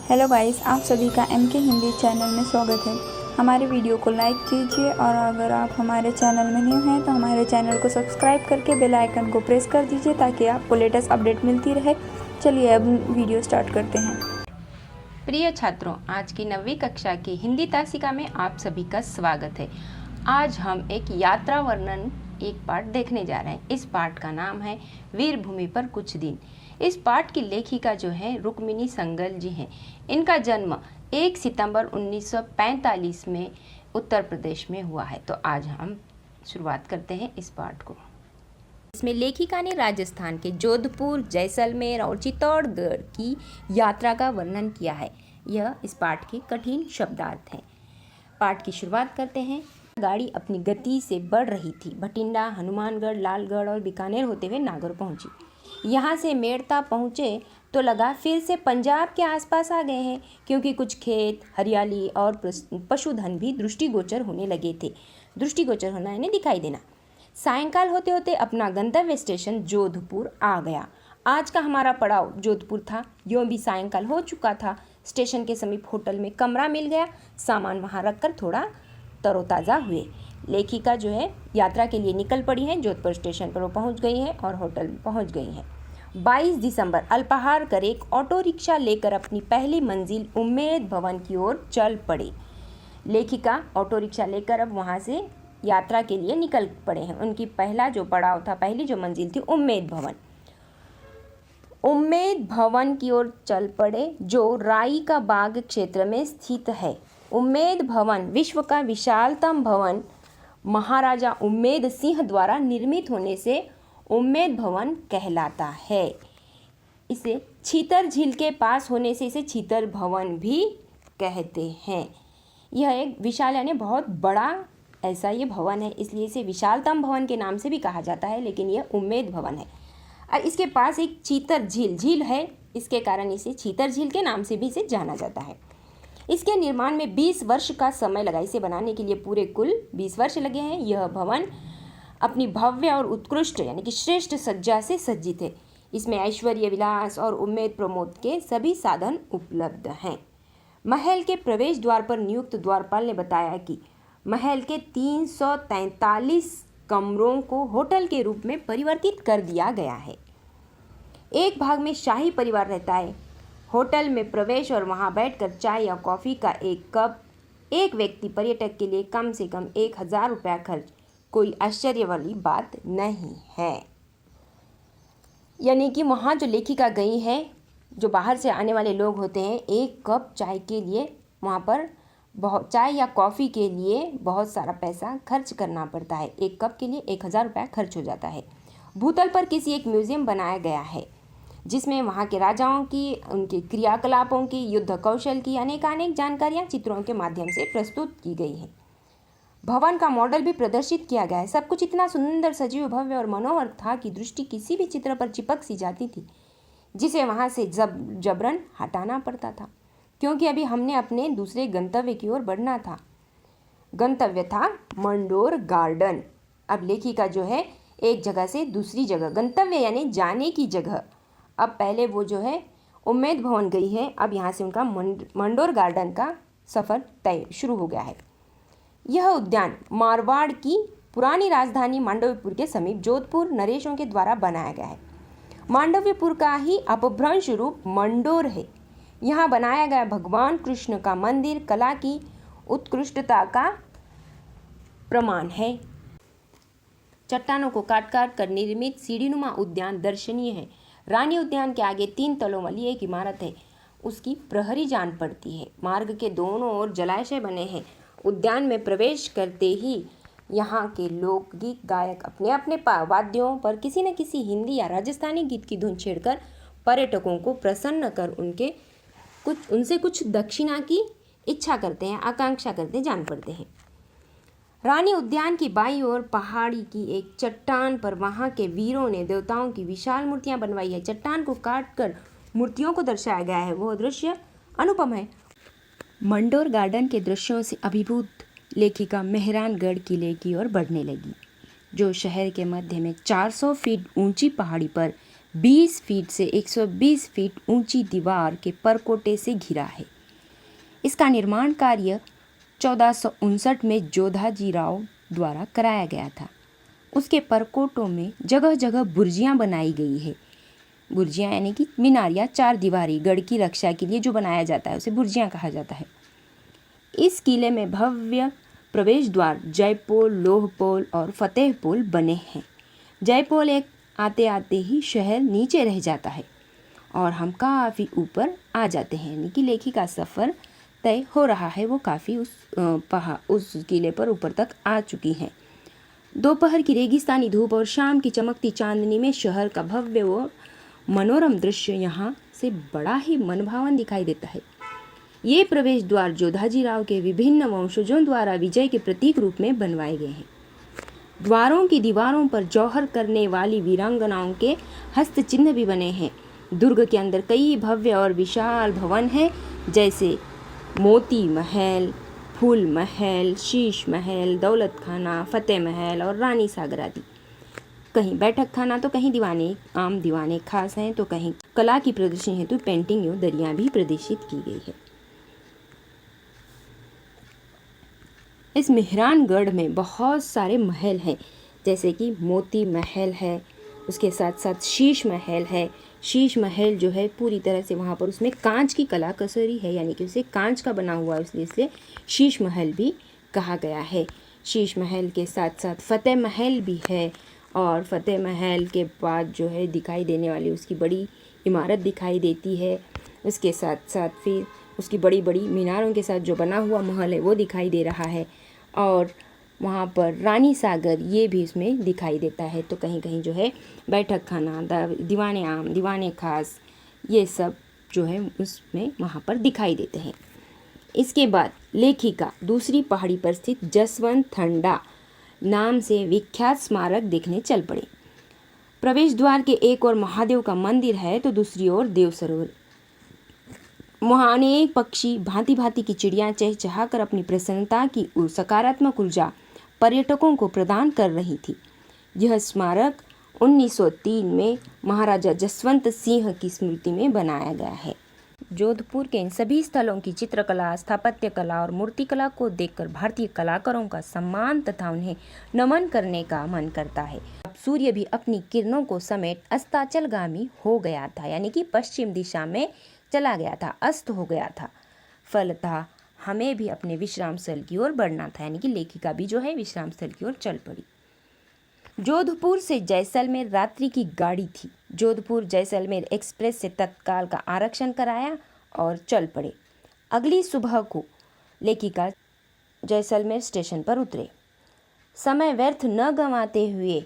Hello guys, आप सभी का MK हिंदी चैनल में स्वागत है। हमारे वीडियो को लाइक कीजिए और अगर आप हमारे चैनल में न्यू हैं तो हमारे चैनल को सब्सक्राइब करके बेल आइकन को प्रेस कर दीजिए ताकि आपको लेटेस्ट अपडेट मिलती रहे। चलिए अब वीडियो स्टार्ट करते हैं। प्रिय छात्रों, आज की 9वीं कक्षा की हिंदी तासिका में आप सभी का स्वागत है। आज हम एक यात्रा वर्णन एक पाठ देखने जा रहे हैं। इस पाठ का नाम है वीर भूमि पर कुछ दिन। इस पाठ की लेखिका जो है रुक्मिणी संगल जी हैं। इनका जन्म 1 सितंबर 1945 में उत्तर प्रदेश में हुआ है। तो आज हम शुरुआत करते हैं इस पाठ को। इसमें लेखिका ने राजस्थान के जोधपुर, जैसलमेर और चित्तौड़गढ़ की यात्रा का वर्णन किया है। यह इस पाठ के कठिन शब्दार्थ हैं। पाठ की शुरुआत करते हैं। गाड़ी अपनी गति से बढ़ रही थी। भटिंडा, हनुमानगढ़, लालगढ़ और बीकानेर होते हुए नागौर पहुंची। यहाँ से मेड़ता पहुँचे तो लगा फिर से पंजाब के आसपास आ गए हैं, क्योंकि कुछ खेत, हरियाली और पशुधन भी दृष्टिगोचर होने लगे थे। दृष्टिगोचर होना यानी दिखाई देना। सायंकाल होते होते अपना गंतव्य स्टेशन जोधपुर आ गया। आज का हमारा पड़ाव जोधपुर था। यूँ भी सायंकाल हो चुका था। स्टेशन के समीप होटल में कमरा मिल गया। सामान वहाँ रखकर थोड़ा तरोताज़ा हुए। लेखिका जो है यात्रा के लिए निकल पड़ी हैं। जोधपुर स्टेशन पर वो पहुंच गई हैं और होटल में पहुंच गई हैं। 22 दिसंबर अल्पाहार कर एक ऑटो रिक्शा लेकर अपनी पहली मंजिल उम्मेद भवन की ओर चल पड़े। लेखिका ऑटो रिक्शा लेकर अब वहां से यात्रा के लिए निकल पड़े हैं। उनकी पहला जो पड़ाव था, पहली जो मंजिल थी, उम्मेद भवन। उम्मेद भवन की ओर चल पड़े, जो राई का बाग क्षेत्र में स्थित है। उम्मेद भवन विश्व का विशालतम भवन महाराजा उम्मेद सिंह द्वारा निर्मित होने से उम्मेद भवन कहलाता है। इसे छीतर झील के पास होने से इसे छीतर भवन भी कहते हैं। यह एक विशाल यानी बहुत बड़ा ऐसा ये भवन है, इसलिए इसे विशालतम भवन के नाम से भी कहा जाता है, लेकिन यह उम्मेद भवन है। और इसके पास एक छीतर झील है, इसके कारण इसे छीतर झील के नाम से भी इसे जाना जाता है। इसके निर्माण में 20 वर्ष का समय लगा। इसे बनाने के लिए पूरे कुल 20 वर्ष लगे हैं। यह भवन अपनी भव्य और उत्कृष्ट यानी कि श्रेष्ठ सज्जा से सज्जित है। इसमें ऐश्वर्य, विलास और उम्मेद प्रमोद के सभी साधन उपलब्ध हैं। महल के प्रवेश द्वार पर नियुक्त द्वारपाल ने बताया कि महल के 343 कमरों को होटल के रूप में परिवर्तित कर दिया गया है। एक भाग में शाही परिवार रहता है। होटल में प्रवेश और वहां बैठकर चाय या कॉफ़ी का एक कप एक व्यक्ति पर्यटक के लिए कम से कम 1000 रुपया खर्च कोई आश्चर्य वाली बात नहीं है। यानी कि वहाँ जो लेखिका गई है, जो बाहर से आने वाले लोग होते हैं, एक कप चाय के लिए वहाँ पर बहुत चाय या कॉफ़ी के लिए बहुत सारा पैसा खर्च करना पड़ता है। एक कप के लिए 1000 रुपया खर्च हो जाता है। भूतल पर किसी एक म्यूज़ियम बनाया गया है, जिसमें वहाँ के राजाओं की, उनके क्रियाकलापों की, युद्ध कौशल की अनेकानेक जानकारियाँ चित्रों के माध्यम से प्रस्तुत की गई हैं। भवन का मॉडल भी प्रदर्शित किया गया है। सब कुछ इतना सुंदर, सजीव, भव्य और मनोहर था कि दृष्टि किसी भी चित्र पर चिपक सी जाती थी, जिसे वहाँ से जबरन हटाना पड़ता था, क्योंकि अभी हमने अपने दूसरे गंतव्य की ओर बढ़ना था। गंतव्य था मंडोर गार्डन। अब लेखिका जो है एक जगह से दूसरी जगह, गंतव्य यानी जाने की जगह, अब पहले वो जो है उम्मेद भवन गई है, अब यहाँ से उनका मंडोर गार्डन का सफ़र तय शुरू हो गया है। यह उद्यान मारवाड़ की पुरानी राजधानी मांडव्यपुर के समीप जोधपुर नरेशों के द्वारा बनाया गया है। मांडव्यपुर का ही अपभ्रंश रूप मंडोर है। यहाँ बनाया गया भगवान कृष्ण का मंदिर कला की उत्कृष्टता का प्रमाण है। चट्टानों को काट काट कर निर्मित सीढ़ीनुमा उद्यान दर्शनीय है। रानी उद्यान के आगे 3 तलों वाली एक इमारत है, उसकी प्रहरी जान पड़ती है। मार्ग के दोनों ओर जलाशय बने हैं। उद्यान में प्रवेश करते ही यहाँ के लोकगीत गायक अपने अपने वाद्यों पर किसी न किसी हिंदी या राजस्थानी गीत की धुन छेड़कर पर्यटकों को प्रसन्न कर उनसे कुछ दक्षिणा की इच्छा करते हैं, आकांक्षा करते जान पड़ते हैं। रानी उद्यान की बाईं ओर पहाड़ी की एक चट्टान पर वहाँ के वीरों ने देवताओं की विशाल मूर्तियाँ बनवाई है। चट्टान को काट कर मूर्तियों को दर्शाया गया है। वह दृश्य अनुपम है। मंडोर गार्डन के दृश्यों से अभिभूत लेखिका मेहरानगढ़ किले की ओर बढ़ने लगी, जो शहर के मध्य में 400 फीट ऊंची पहाड़ी पर 20 फीट से 120 फीट ऊंची दीवार के परकोटे से घिरा है। इसका निर्माण कार्य 1459 में जोधाजी राव द्वारा कराया गया था। उसके परकोटों में जगह जगह बुर्जियाँ बनाई गई है। बुर्जियाँ यानी कि मीनार या चार दीवारी गढ़ की रक्षा के लिए जो बनाया जाता है उसे बुर्जियाँ कहा जाता है। इस किले में भव्य प्रवेश द्वार जयपोल, लोहपोल और फतेहपोल बने हैं। जयपोल एक आते आते ही शहर नीचे रह जाता है और हम काफ़ी ऊपर आ जाते हैं, यानी कि लेखी का सफ़र तय हो रहा है। वो काफ़ी उस किले पर ऊपर तक आ चुकी हैं। दोपहर की रेगिस्तानी धूप और शाम की चमकती चांदनी में शहर का भव्य व मनोरम दृश्य यहाँ से बड़ा ही मनभावन दिखाई देता है। ये प्रवेश द्वार जोधाजी राव के विभिन्न वंशजों द्वारा विजय के प्रतीक रूप में बनवाए गए हैं। द्वारों की दीवारों पर जौहर करने वाली वीरांगनाओं के हस्त चिन्ह भी बने हैं। दुर्ग के अंदर कई भव्य और विशाल भवन हैं, जैसे मोती महल, फूल महल, शीश महल, दौलत खाना, फतेह महल और रानी सागर आदि। कहीं बैठक खाना तो कहीं दीवाने आम दीवाने खास हैं, तो कहीं कला की प्रदर्शनी हेतु पेंटिंग एवं दरियां भी प्रदर्शित की गई है। इस मेहरानगढ़ में बहुत सारे महल हैं, जैसे कि मोती महल है, उसके साथ साथ शीश महल है। शीश महल जो है पूरी तरह से वहाँ पर उसमें कांच की कलाकृति है, यानी कि उसे कांच का बना हुआ है, इसलिए शीश महल भी कहा गया है। शीश महल के साथ साथ फतेह महल भी है, और फतेह महल के बाद जो है दिखाई देने वाली उसकी बड़ी इमारत दिखाई देती है। उसके साथ साथ फिर उसकी बड़ी बड़ी मीनारों के साथ जो बना हुआ महल है वो दिखाई दे रहा है, और वहाँ पर रानी सागर ये भी उसमें दिखाई देता है। तो कहीं कहीं जो है बैठक खाना, दीवाने आम, दीवाने खास, ये सब जो है उसमें वहाँ पर दिखाई देते हैं। इसके बाद लेखिका दूसरी पहाड़ी पर स्थित जसवंत थंडा नाम से विख्यात स्मारक देखने चल पड़े। प्रवेश द्वार के एक ओर महादेव का मंदिर है तो दूसरी ओर देव सरोवर। वहाँ अनेक पक्षी, भांति भांति की चिड़ियाँ चहचहाकर अपनी प्रसन्नता की सकारात्मक ऊर्जा पर्यटकों को प्रदान कर रही थी। यह स्मारक 1903 में महाराजा जसवंत सिंह की स्मृति में बनाया गया है। जोधपुर के इन सभी स्थलों की चित्रकला, स्थापत्य कला और मूर्तिकला को देखकर भारतीय कलाकारों का सम्मान तथा उन्हें नमन करने का मन करता है। अब सूर्य भी अपनी किरणों को समेट अस्ताचलगामी हो गया था, यानी कि पश्चिम दिशा में चला गया था, अस्त हो गया था। फलतः हमें भी अपने विश्राम स्थल की ओर बढ़ना था, यानी कि लेखिका भी जो है विश्राम स्थल की ओर चल पड़ी। जोधपुर से जैसलमेर रात्रि की गाड़ी थी। जोधपुर जैसलमेर एक्सप्रेस से तत्काल का आरक्षण कराया और चल पड़े। अगली सुबह को लेखिका जैसलमेर स्टेशन पर उतरे। समय व्यर्थ न गंवाते हुए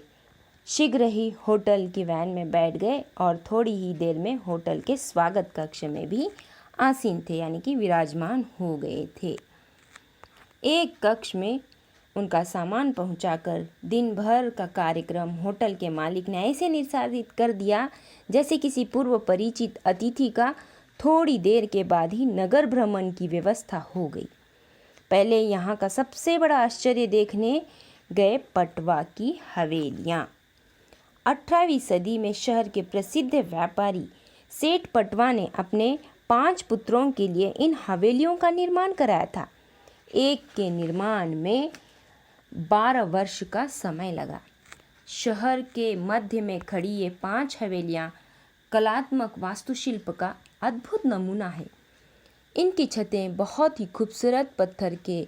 शीघ्र ही होटल की वैन में बैठ गए और थोड़ी ही देर में होटल के स्वागत कक्ष में भी आसीन थे, यानी कि विराजमान हो गए थे। एक कक्ष में उनका सामान पहुंचाकर दिन भर का कार्यक्रम होटल के मालिक ने ऐसे निर्धारित कर दिया जैसे किसी पूर्व परिचित अतिथि का थोड़ी देर के बाद ही नगर भ्रमण की व्यवस्था हो गई। पहले यहाँ का सबसे बड़ा आश्चर्य देखने गए पटवा की हवेलियाँ। 18वीं सदी में शहर के प्रसिद्ध व्यापारी सेठ पटवा ने अपने 5 पुत्रों के लिए इन हवेलियों का निर्माण कराया था। एक के निर्माण में 12 वर्ष का समय लगा। शहर के मध्य में खड़ी ये 5 हवेलियाँ कलात्मक वास्तुशिल्प का अद्भुत नमूना है। इनकी छतें बहुत ही खूबसूरत पत्थर के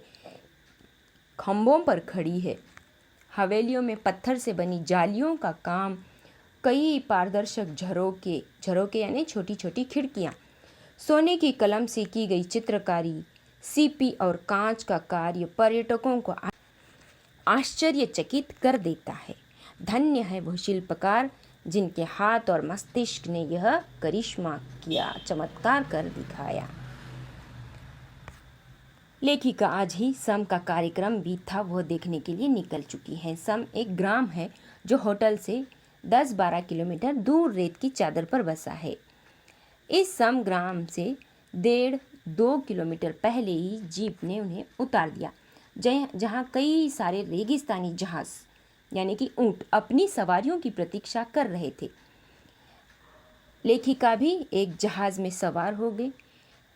खंभों पर खड़ी है। हवेलियों में पत्थर से बनी जालियों का काम, कई पारदर्शक झरोके यानी छोटी छोटी खिड़कियाँ, सोने की कलम से की गई चित्रकारी, सीपी और कांच का कार्य पर्यटकों को आश्चर्यचकित कर देता है। धन्य है वह शिल्पकार जिनके हाथ और मस्तिष्क ने यह करिश्मा किया, चमत्कार कर दिखाया। लेखिका आज ही सम का कार्यक्रम भी था वह देखने के लिए निकल चुकी हैं। सम एक ग्राम है जो होटल से 10-12 किलोमीटर दूर रेत की चादर पर बसा है। इस सम ग्राम से 1.5-2 किलोमीटर पहले ही जीप ने उन्हें उतार दिया, जहाँ कई सारे रेगिस्तानी जहाज यानी कि ऊँट अपनी सवारियों की प्रतीक्षा कर रहे थे। लेखिका भी एक जहाज में सवार हो गई।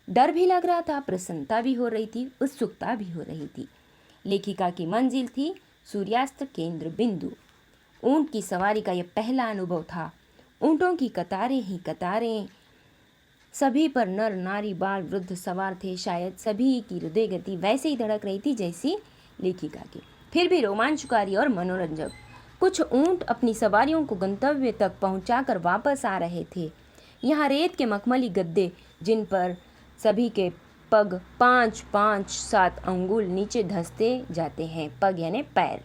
डर भी लग रहा था, प्रसन्नता भी हो रही थी, उत्सुकता भी हो रही थी। लेखिका की मंजिल थी सूर्यास्त केंद्र बिंदु। ऊंट की सवारी का यह पहला अनुभव था। ऊंटों की कतारें ही कतारें, सभी पर नर नारी बाल वृद्ध सवार थे। शायद सभी की हृदय गति वैसे ही धड़क रही थी जैसी लेखिका की, फिर भी रोमांचकारी और मनोरंजक। कुछ ऊंट अपनी सवारियों को गंतव्य तक पहुंचाकर वापस आ रहे थे। यहाँ रेत के मखमली गद्दे, जिन पर सभी के पग 5-5-7 अंगुल नीचे धंसते जाते हैं। पग यानी पैर।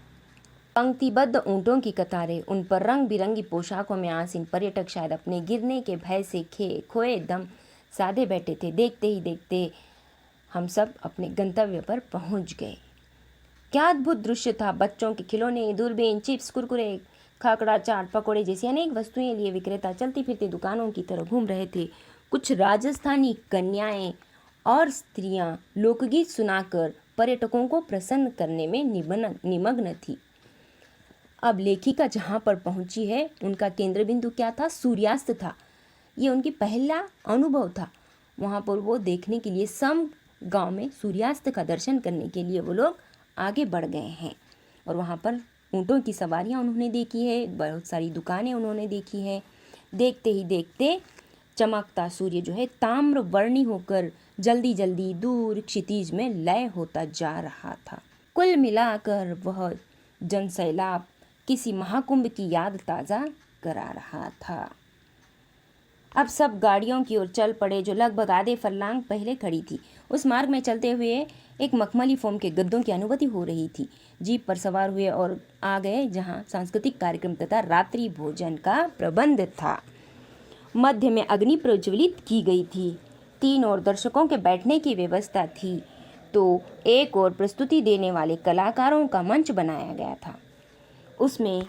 पंक्तिबद्ध ऊंटों की कतारें, उन पर रंग बिरंगी पोशाकों में आसीन पर्यटक शायद अपने गिरने के भय से खोए दम साधे बैठे थे। देखते ही देखते हम सब अपने गंतव्य पर पहुंच गए। क्या अद्भुत दृश्य था। बच्चों के खिलौने, दूरबीन, चिप्स, कुरकुरे, खाकड़ा, चाट, पकौड़े जैसी अनेक वस्तुएं लिए विक्रेता चलती फिरती दुकानों की तरह घूम रहे थे। कुछ राजस्थानी कन्याएं और स्त्रियां लोकगीत सुनाकर पर्यटकों को प्रसन्न करने में निमग्न थी। अब लेखिका जहाँ पर पहुँची है, उनका केंद्र बिंदु क्या था? सूर्यास्त था। ये उनकी पहला अनुभव था। वहाँ पर वो देखने के लिए सम गांव में सूर्यास्त का दर्शन करने के लिए वो लोग आगे बढ़ गए हैं। और वहाँ पर ऊँटों की सवारियाँ उन्होंने देखी है, बहुत सारी दुकानें उन्होंने देखी हैं। देखते ही देखते चमकता सूर्य जो है ताम्र वर्णी होकर जल्दी जल्दी दूर क्षितिज में लय होता जा रहा था। कुल मिलाकर वह जनसैलाब किसी महाकुंभ की याद ताज़ा करा रहा था। अब सब गाड़ियों की ओर चल पड़े जो लगभग आधे फर्लांग पहले खड़ी थी। उस मार्ग में चलते हुए एक मखमली फोम के गद्दों की अनुभूति हो रही थी। जीप पर सवार हुए और आ गए जहां सांस्कृतिक कार्यक्रम तथा रात्रि भोजन का प्रबंध था। मध्य में अग्नि प्रज्वलित की गई थी। 3 और दर्शकों के बैठने की व्यवस्था थी, तो एक और प्रस्तुति देने वाले कलाकारों का मंच बनाया गया था। उसमें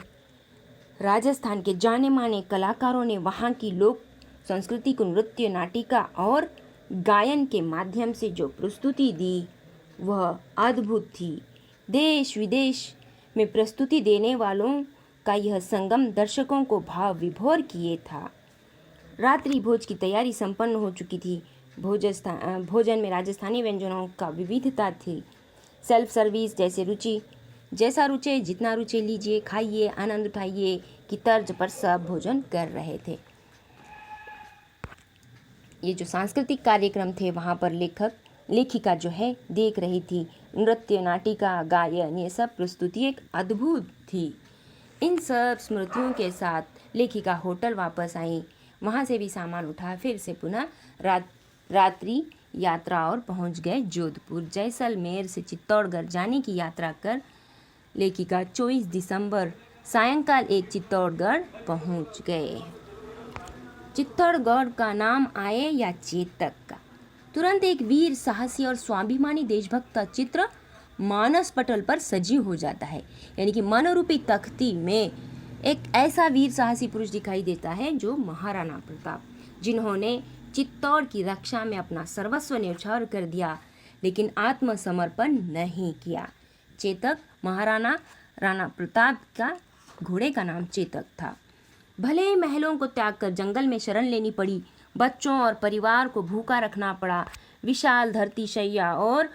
राजस्थान के जाने माने कलाकारों ने वहाँ की लोक संस्कृति को नृत्य, नाटिका और गायन के माध्यम से जो प्रस्तुति दी वह अद्भुत थी। देश विदेश में प्रस्तुति देने वालों का यह संगम दर्शकों को भाव विभोर किए था। रात्रि भोज की तैयारी संपन्न हो चुकी थी। भोजन में राजस्थानी व्यंजनों का विविधता थी। सेल्फ सर्विस जैसा रुचे जितना रुचे लीजिए, खाइए, आनंद उठाइए की तर्ज पर सब भोजन कर रहे थे। ये जो सांस्कृतिक कार्यक्रम थे वहाँ पर लेखिका जो है देख रही थी। नृत्य, नाटिका, गायन, ये सब प्रस्तुति एक अद्भुत थी। इन सब स्मृतियों के साथ लेखिका होटल वापस आई। वहाँ से भी सामान उठा फिर से पुनः रात्रि यात्रा और पहुँच गए जोधपुर। जैसलमेर से चित्तौड़गढ़ जाने की यात्रा कर लेखिका 24 दिसंबर सायंकाल एक चित्तौड़गढ़ पहुँच गए। चित्तौड़गढ़ का नाम आए या चेतक का, तुरंत एक वीर, साहसी और स्वाभिमानी देशभक्त का चित्र मानस पटल पर सजीव हो जाता है। यानी कि मनोरूपी तख्ती में एक ऐसा वीर साहसी पुरुष दिखाई देता है जो महाराणा प्रताप, जिन्होंने चित्तौड़ की रक्षा में अपना सर्वस्व न्यौछावर कर दिया लेकिन आत्मसमर्पण नहीं किया। चेतक राणा प्रताप का घोड़े का नाम चेतक था। भले ही महलों को त्याग कर जंगल में शरण लेनी पड़ी, बच्चों और परिवार को भूखा रखना पड़ा, विशाल धरती शैया और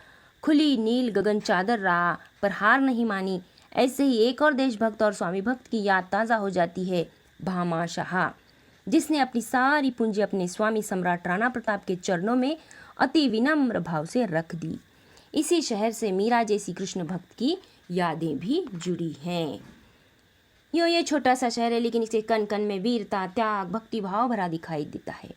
खुली नील गगन चादर रहा, पर हार नहीं मानी। ऐसे ही एक और देशभक्त और स्वामी भक्त की याद ताज़ा हो जाती है, भामा शाह, जिसने अपनी सारी पूंजी अपने स्वामी सम्राट राणा प्रताप के चरणों में अति विनम्र भाव से रख दी। इसी शहर से मीरा जैसी कृष्ण भक्त की यादें भी जुड़ी हैं। यूँ ये छोटा सा शहर है लेकिन इसके कण कण में वीरता, त्याग, भक्ति भाव भरा दिखाई देता है।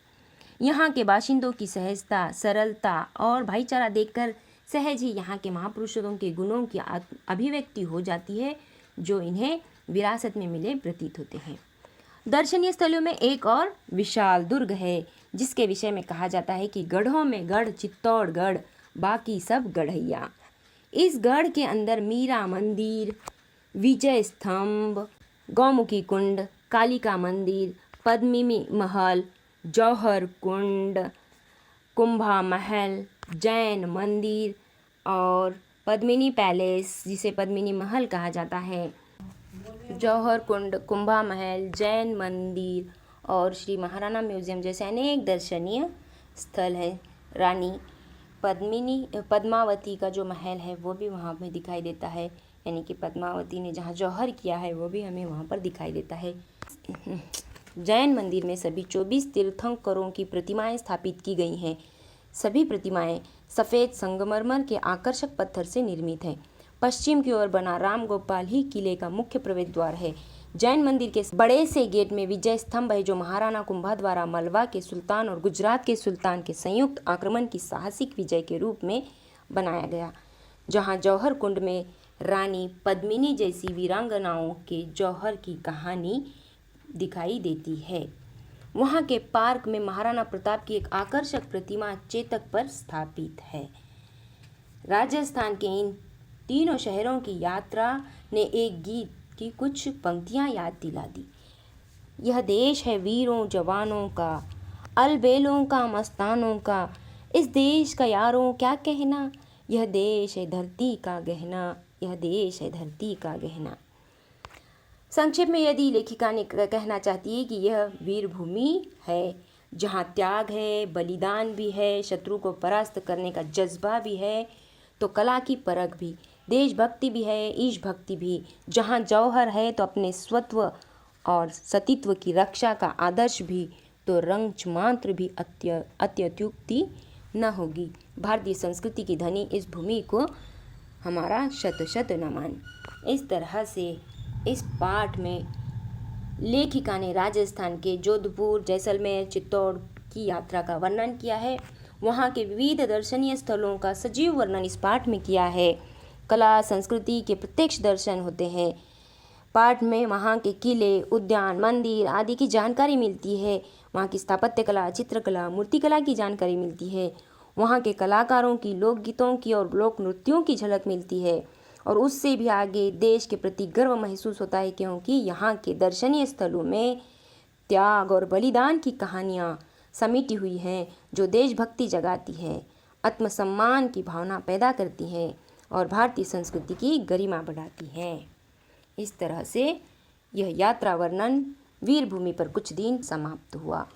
यहाँ के बाशिंदों की सहजता, सरलता और भाईचारा देखकर सहज ही यहाँ के महापुरुषों के गुणों की अभिव्यक्ति हो जाती है जो इन्हें विरासत में मिले प्रतीत होते हैं। दर्शनीय स्थलों में एक और विशाल दुर्ग है जिसके विषय में कहा जाता है कि गढ़ों में गढ़ चित्तौड़गढ़, बाकी सब गढ़ैया। इस गढ़ के अंदर मीरा मंदिर, विजय स्तंभ, गौमुखी कुंड, कालिका मंदिर, पद्मिनी महल, जौहर कुंड, कुंभा महल, जैन मंदिर और पद्मिनी पैलेस जिसे पद्मिनी महल कहा जाता है, जौहर कुंड, कुंभा महल, जैन मंदिर और श्री महाराणा म्यूज़ियम जैसे अनेक दर्शनीय स्थल है। रानी पद्मावती का जो महल है वो भी वहाँ में दिखाई देता है, यानी कि पद्मावती ने जहाँ जौहर किया है वो भी हमें वहाँ पर दिखाई देता है। जैन मंदिर में सभी 24 तीर्थंकरों की प्रतिमाएं स्थापित की गई हैं। सभी प्रतिमाएं सफ़ेद संगमरमर के आकर्षक पत्थर से निर्मित हैं। पश्चिम की ओर बना राम गोपाल ही किले का मुख्य प्रवेश द्वार है। जैन मंदिर के बड़े से गेट में विजय स्तंभ है, जो महाराणा कुंभा द्वारा मलवा के सुल्तान और गुजरात के सुल्तान के संयुक्त आक्रमण की साहसिक विजय के रूप में बनाया गया। जहां जौहर कुंड में रानी पद्मिनी जैसी वीरांगनाओं के जौहर की कहानी दिखाई देती है। वहां के पार्क में महाराणा प्रताप की एक आकर्षक प्रतिमा चेतक पर स्थापित है। राजस्थान के इन तीनों शहरों की यात्रा ने एक गीत की कुछ पंक्तियां याद दिला दी। यह देश है वीरों जवानों का, अलबेलों का मस्तानों का, इस देश का यारों क्या कहना, यह देश है धरती का गहना, यह देश है धरती का गहना। संक्षेप में यदि लेखिका ने कहना चाहती है कि यह वीर भूमि है, जहाँ त्याग है, बलिदान भी है, शत्रु को परास्त करने का जज्बा भी है, तो कला की परख भी, देशभक्ति भी है, ईश भक्ति भी। जहाँ जौहर है तो अपने स्वत्व और सतीत्व की रक्षा का आदर्श भी, तो रंग मात्र भी अत्युक्ति न होगी। भारतीय संस्कृति की धनी इस भूमि को हमारा शत शत नमन। इस तरह से इस पाठ में लेखिका ने राजस्थान के जोधपुर, जैसलमेर, चित्तौड़ की यात्रा का वर्णन किया है। वहाँ के विविध दर्शनीय स्थलों का सजीव वर्णन इस पाठ में किया है। कला संस्कृति के प्रत्यक्ष दर्शन होते हैं। पाठ में वहाँ के किले, उद्यान, मंदिर आदि की जानकारी मिलती है। वहाँ की स्थापत्य कला, चित्रकला, मूर्तिकला की जानकारी मिलती है। वहाँ के कलाकारों की, लोकगीतों की और लोक नृत्यों की झलक मिलती है। और उससे भी आगे देश के प्रति गर्व महसूस होता है, क्योंकि यहाँ के दर्शनीय स्थलों में त्याग और बलिदान की कहानियाँ समेटी हुई हैं, जो देशभक्ति जगाती है, आत्मसम्मान की भावना पैदा करती हैं और भारतीय संस्कृति की गरिमा बढ़ाती हैं। इस तरह से यह यात्रा वर्णन वीरभूमि पर कुछ दिन समाप्त हुआ।